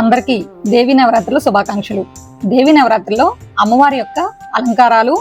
అందరికీ దేవి నవరాత్రుల శుభాకాంక్షలు. దేవి నవరాత్రుల్లో అమ్మవారి యొక్క అలంకారాలు,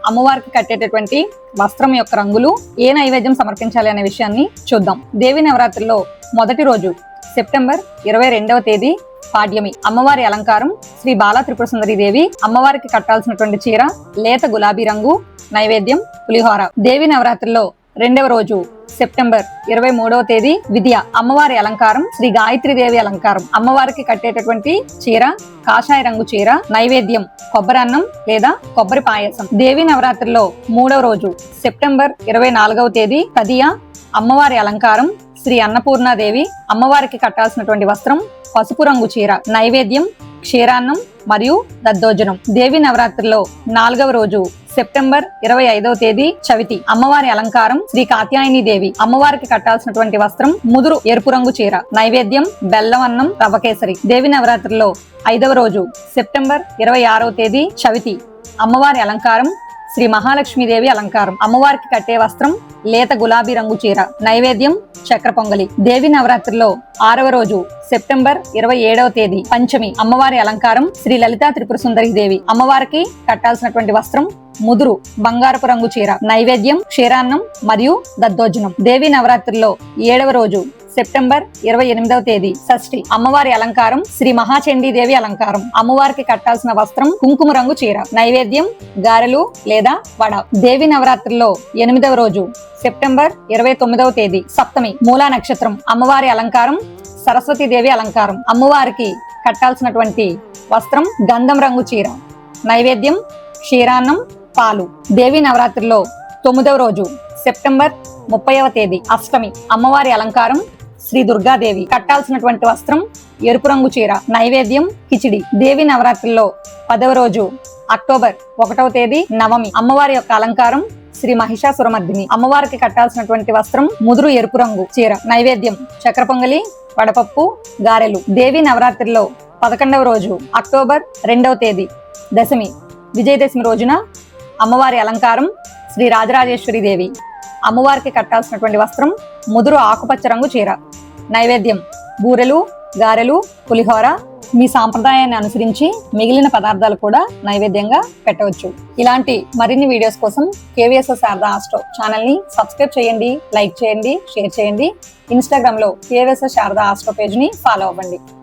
అమ్మవారికి కట్టేటటువంటి వస్త్రం యొక్క రంగులు, ఏ నైవేద్యం సమర్పించాలి అనే విషయాన్ని చూద్దాం. దేవి నవరాత్రుల్లో మొదటి రోజు సెప్టెంబర్ 22వ తేదీ పాడ్యమి. అమ్మవారి అలంకారం శ్రీ బాలా త్రిపుర సుందరి దేవి. అమ్మవారికి కట్టాల్సినటువంటి చీర లేత గులాబీ రంగు. నైవేద్యం పులిహోర. దేవి నవరాత్రుల్లో రెండవ రోజు సెప్టెంబర్ 23వ తేదీ విద్య. అమ్మవారి అలంకారం శ్రీ గాయత్రి దేవి అలంకారం. అమ్మవారికి కట్టేటటువంటి చీర కాషాయ రంగు చీర. నైవేద్యం కొబ్బరి అన్నం లేదా కొబ్బరి పాయసం. దేవి నవరాత్రిలో మూడవ రోజు సెప్టెంబర్ 24వ తేదీ తదియ. అమ్మవారి అలంకారం శ్రీ అన్నపూర్ణాదేవి. అమ్మవారికి కట్టాల్సినటువంటి వస్త్రం పసుపు రంగు చీర. నైవేద్యం క్షీరాన్నం మరియు దద్దోజనం. దేవి నవరాత్రిలో నాలుగవ రోజు సెప్టెంబర్ 25వ తేదీ చవితి. అమ్మవారి అలంకారం శ్రీ కాత్యాయని దేవి. అమ్మవారికి కట్టాల్సినటువంటి వస్త్రం ముదురు ఎరుపు రంగు చీర. నైవేద్యం బెల్లం అన్నం రవ్వకేసరి. దేవి నవరాత్రిలో ఐదవ రోజు సెప్టెంబర్ 26వ తేదీ చవితి. అమ్మవారి అలంకారం శ్రీ మహాలక్ష్మీదేవి అలంకారం. అమ్మవారికి కట్టే వస్త్రం లేత గులాబీ రంగు చీర. నైవేద్యం చక్ర పొంగలి. దేవి నవరాత్రిలో ఆరవ రోజు సెప్టెంబర్ 27వ తేదీ పంచమి. అమ్మవారి అలంకారం శ్రీ లలితా త్రిపుర సుందరి దేవి. అమ్మవారికి కట్టాల్సినటువంటి వస్త్రం ముదురు బంగారపు రంగు చీర. నైవేద్యం క్షీరాన్నం మరియు దద్దోజనం. దేవి నవరాత్రిలో ఏడవ రోజు సెప్టెంబర్ 28వ తేదీ షష్ఠి. అమ్మవారి అలంకారం శ్రీ మహాచండీ దేవి అలంకారం. అమ్మవారికి కట్టాల్సిన వస్త్రం కుంకుమ రంగు చీర. నైవేద్యం గారెలు లేదా వడ. దేవి నవరాత్రిలో ఎనిమిదవ రోజు సెప్టెంబర్ 29వ తేదీ సప్తమి. మూలా నక్షత్రం. అమ్మవారి అలంకారం సరస్వతి దేవి అలంకారం. అమ్మవారికి కట్టాల్సినటువంటి వస్త్రం గంధం రంగు చీర. నైవేద్యం క్షీరాన్నం పాలు. దేవి నవరాత్రిలో తొమ్మిదవ రోజు సెప్టెంబర్ 30వ తేదీ అష్టమి. అమ్మవారి అలంకారం శ్రీ దుర్గాదేవి. కట్టాల్సినటువంటి వస్త్రం ఎరుపు రంగు చీర. నైవేద్యం కిచిడి. దేవి నవరాత్రిలో 10వ రోజు అక్టోబర్ 1వ తేదీ నవమి. అమ్మవారి యొక్క అలంకారం శ్రీ మహిషాసురమర్దిని. అమ్మవారికి కట్టాల్సినటువంటి వస్త్రం ముదురు ఎరుపు రంగు చీర. నైవేద్యం చక్ర పొంగలి వడపప్పు గారెలు. దేవి నవరాత్రిలో 11వ రోజు అక్టోబర్ 2వ తేదీ దశమి. విజయదశమి రోజున అమ్మవారి అలంకారం శ్రీ రాజరాజేశ్వరి దేవి. అమ్మవారికి కట్టాల్సినటువంటి వస్త్రం ముదురు ఆకుపచ్చ రంగు చీర. నైవేద్యం బూరెలు గారెలు పులిహోర. మీ సాంప్రదాయాన్ని అనుసరించి మిగిలిన పదార్థాలు కూడా నైవేద్యంగా పెట్టవచ్చు. ఇలాంటి మరిన్ని వీడియోస్ కోసం కేవీఎస్ఎస్ శారదా ఆస్ట్రో ఛానల్ ని సబ్స్క్రైబ్ చేయండి, లైక్ చేయండి, షేర్ చేయండి. ఇన్స్టాగ్రామ్ లో కేవీఎస్ఎస్ శారదా ఆస్ట్రో పేజ్ ని ఫాలో అవ్వండి.